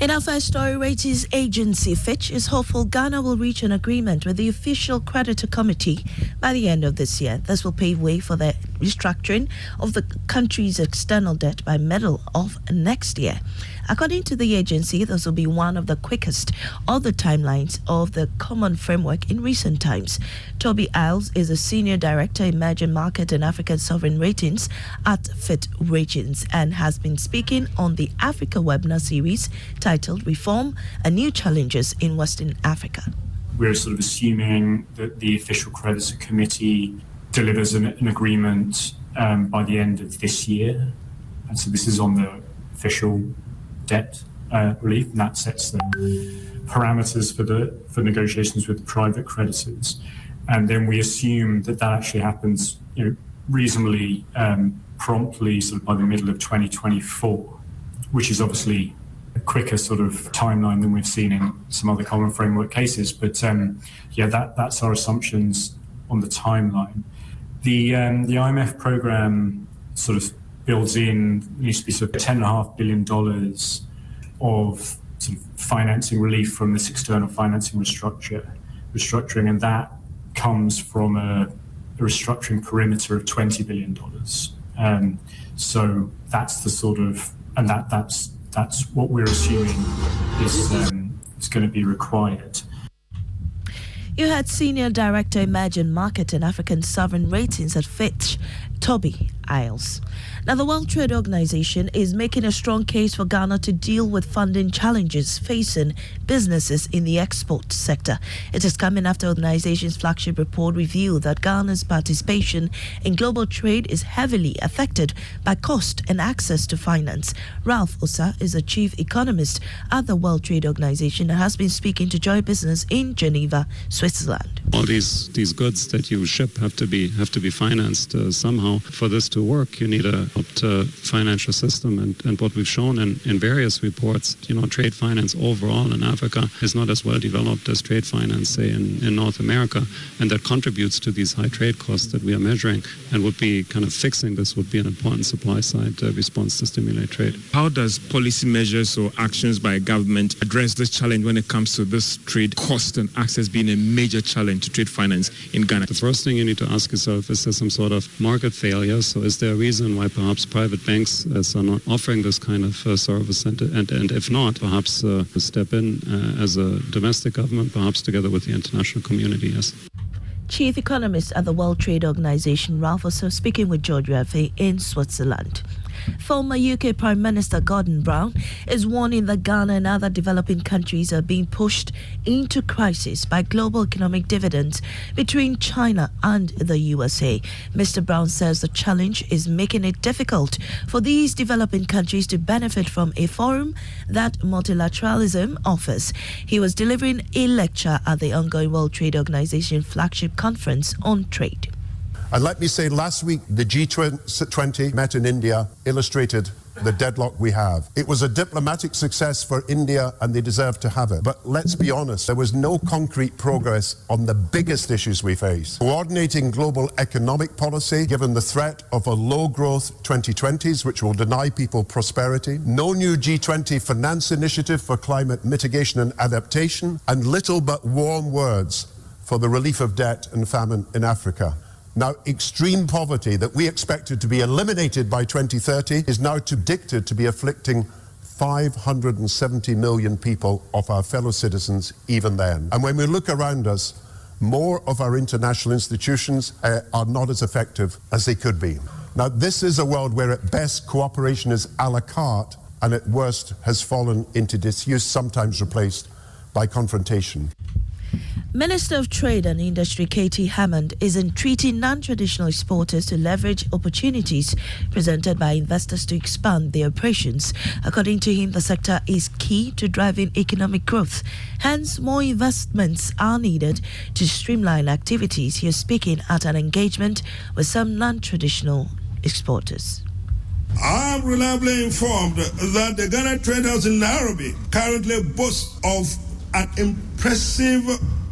In our first story, ratings agency Fitch is hopeful Ghana will reach an agreement with the official creditor committee by the end of this year. This will pave way for the restructuring of the country's external debt by middle of next year. According to the agency, this will be one of the quickest of the timelines of the common framework in recent times. Toby Isles is a senior director emerging market and African sovereign ratings at Fitch Ratings and has been speaking on the Africa webinar series titled Reform and New Challenges in Western Africa. We're sort of assuming that the official creditor committee delivers an agreement by the end of this year. And so this is on the official debt relief, and that sets the parameters for negotiations with private creditors. And then we assume that actually happens, reasonably promptly, sort of by the middle of 2024, which is obviously a quicker sort of timeline than we've seen in some other common framework cases. But that's our assumptions on the timeline. The IMF program sort of builds in, used to be sort of $10.5 billion of sort of financing relief from this external financing restructuring, and that comes from a restructuring perimeter of $20 billion. So that's the sort of, and that's what we're assuming is going to be required. You had Senior Director Emerging Market and African Sovereign Ratings at Fitch, Toby Isles. Now, the World Trade Organization is making a strong case for Ghana to deal with funding challenges facing businesses in the export sector. It is coming after the organization's flagship report revealed that Ghana's participation in global trade is heavily affected by cost and access to finance. Ralph Osa is a chief economist at the World Trade Organization and has been speaking to Joy Business in Geneva, Switzerland. All these goods that you ship have to be financed somehow. For this to work, you need a financial system, and what we've shown in various reports, trade finance overall in Africa is not as well developed as trade finance, say, in North America, and that contributes to these high trade costs that we are measuring, and would be kind of fixing this would be an important supply side response to stimulate trade. How does policy measures or actions by government address this challenge when it comes to this trade cost and access being a major challenge to trade finance in Ghana? The first thing you need to ask yourself, is there some sort of market failure? So is there a reason why perhaps private banks are not offering this kind of service? And if not, perhaps step in as a domestic government, perhaps together with the international community, yes. Chief Economist at the World Trade Organization, Ralph Osa, speaking with George Rafe in Switzerland. Former UK Prime Minister Gordon Brown is warning that Ghana and other developing countries are being pushed into crisis by global economic dividends between China and the USA. Mr. Brown says the challenge is making it difficult for these developing countries to benefit from a forum that multilateralism offers. He was delivering a lecture at the ongoing World Trade Organization flagship conference on trade. And let me say, last week, the G20 met in India, illustrated the deadlock we have. It was a diplomatic success for India, and they deserve to have it. But let's be honest, there was no concrete progress on the biggest issues we face. Coordinating global economic policy, given the threat of a low-growth 2020s, which will deny people prosperity. No new G20 finance initiative for climate mitigation and adaptation, and little but warm words for the relief of debt and famine in Africa. Now, extreme poverty that we expected to be eliminated by 2030 is now predicted to be afflicting 570 million people of our fellow citizens even then. And when we look around us, more of our international institutions are not as effective as they could be. Now, this is a world where at best cooperation is a la carte and at worst has fallen into disuse, sometimes replaced by confrontation. Minister of Trade and Industry Katie Hammond is entreating non-traditional exporters to leverage opportunities presented by investors to expand their operations. According to him, the sector is key to driving economic growth. Hence, more investments are needed to streamline activities. He is speaking at an engagement with some non-traditional exporters. I'm reliably informed that the Ghana Trade House in Nairobi currently boasts of an impressive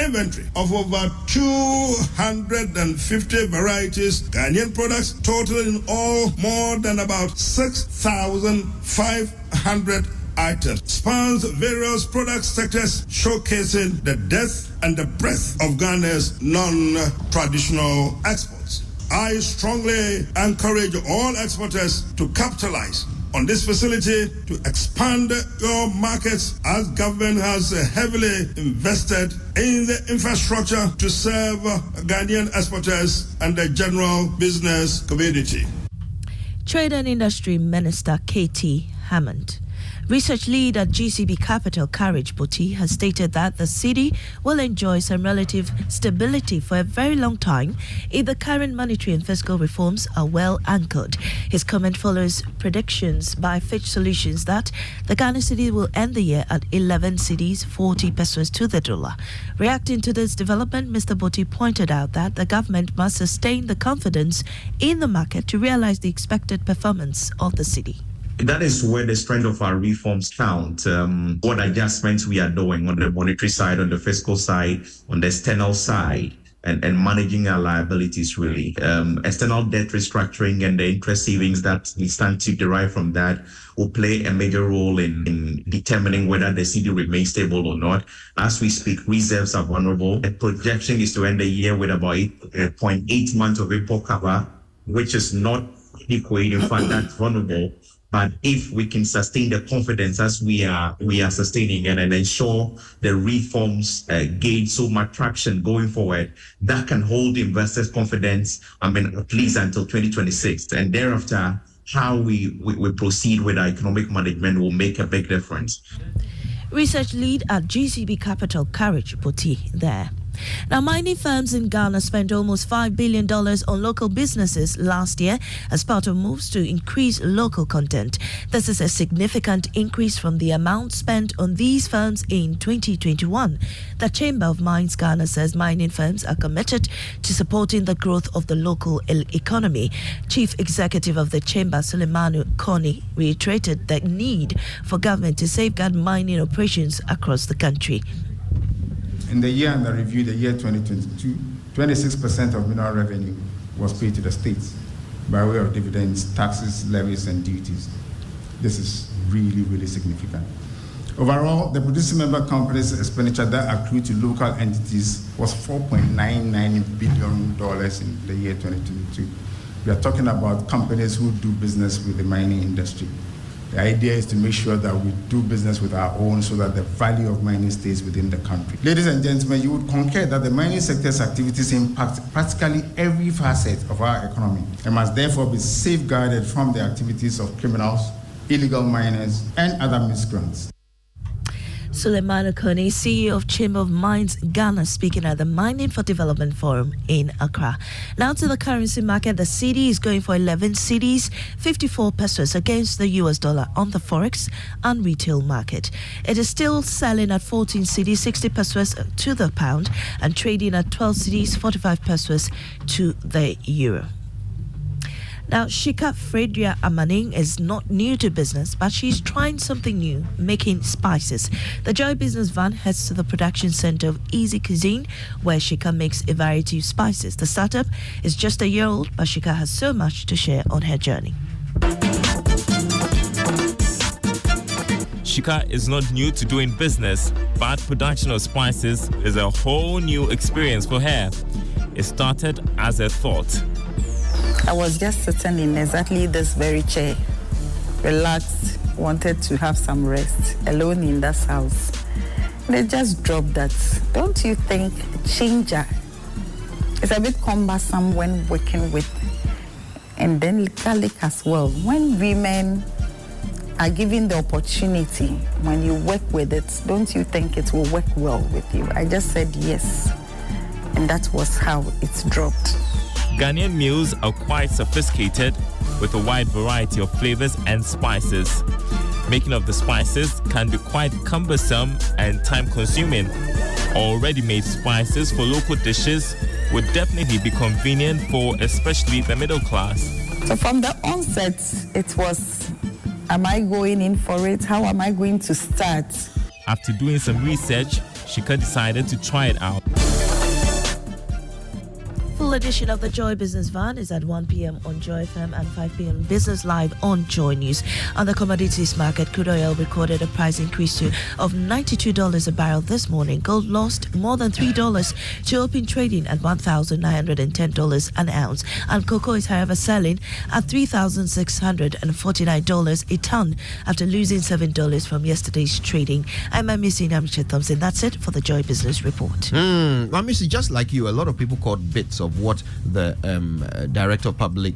inventory of over 250 varieties Ghanaian products, totaling in all more than about 6,500 items spans various product sectors, showcasing the depth and the breadth of Ghana's non-traditional exports. I strongly encourage all exporters to capitalize on this facility to expand your markets, as government has heavily invested in the infrastructure to serve Ghanaian exporters and the general business community. Trade and Industry Minister Katie Hammond. Research lead at GCB Capital, Courage Boti, has stated that the city will enjoy some relative stability for a very long time if the current monetary and fiscal reforms are well anchored. His comment follows predictions by Fitch Solutions that the Ghana cedi will end the year at 11 cedis 40 pesos to the dollar. Reacting to this development, Mr. Boti pointed out that the government must sustain the confidence in the market to realize the expected performance of the city. That is where the strength of our reforms count. What adjustments we are doing on the monetary side, on the fiscal side, on the external side, and managing our liabilities really. External debt restructuring and the interest savings that we stand to derive from that will play a major role in determining whether the cedi remains stable or not. As we speak, reserves are vulnerable. The projection is to end the year with about 8.8 months of import cover, which is not equal. In fact, that's vulnerable. But if we can sustain the confidence as we are sustaining and ensure the reforms gain so much traction going forward, that can hold investors' confidence, at least until 2026. And thereafter, how we proceed with our economic management will make a big difference. Research lead at GCB Capital, Courage Boti, there. Now, mining firms in Ghana spent almost $5 billion on local businesses last year as part of moves to increase local content. This is a significant increase from the amount spent on these firms in 2021. The Chamber of Mines Ghana says mining firms are committed to supporting the growth of the local economy. Chief Executive of the Chamber, Suleimanu Koni, reiterated the need for government to safeguard mining operations across the country. In the year under review, the year 2022, 26% of mineral revenue was paid to the states by way of dividends, taxes, levies, and duties. This is really, really significant. Overall, the producing member companies' expenditure that accrued to local entities was $4.99 billion in the year 2022. We are talking about companies who do business with the mining industry. The idea is to make sure that we do business with our own so that the value of mining stays within the country. Ladies and gentlemen, you would concur that the mining sector's activities impact practically every facet of our economy and must therefore be safeguarded from the activities of criminals, illegal miners, and other miscreants. Suleimanu Koni, CEO of Chamber of Mines Ghana, speaking at the Mining for Development Forum in Accra. Now to the currency market. The cedi is going for 11 cedis, 54 pesos against the US dollar on the forex and retail market. It is still selling at 14 cedis, 60 pesos to the pound, and trading at 12 cedis, 45 pesos to the euro. Now, Shika Fredria Amaning is not new to business, but she's trying something new, making spices. The Joy Business Van heads to the production center of Easy Cuisine, where Shika makes a variety of spices. The startup is just a year old, but Shika has so much to share on her journey. Shika is not new to doing business, but production of spices is a whole new experience for her. It started as a thought. I was just sitting in exactly this very chair, relaxed, wanted to have some rest, alone in that house. And I just dropped that. Don't you think a changer is a bit cumbersome when working with, and then garlic as well. When women are given the opportunity, when you work with it, don't you think it will work well with you? I just said yes, and that was how it's dropped. Ghanaian meals are quite sophisticated with a wide variety of flavors and spices. Making of the spices can be quite cumbersome and time-consuming. Already-made spices for local dishes would definitely be convenient for especially the middle class. So from the onset, it was, am I going in for it? How am I going to start? After doing some research, Shika decided to try it out. Full edition of the Joy Business Van is at 1 p.m. on Joy FM and 5 p.m. Business Live on Joy News. On the commodities market, crude oil recorded a price increase of $92 a barrel this morning. Gold lost more than $3 to open trading at $1,910 an ounce. And cocoa is, however, selling at $3,649 a ton after losing $7 from yesterday's trading. I'm Missy Namche Thompson. That's it for the Joy Business Report. Missy, just like you, a lot of people caught bits of what the Director of Public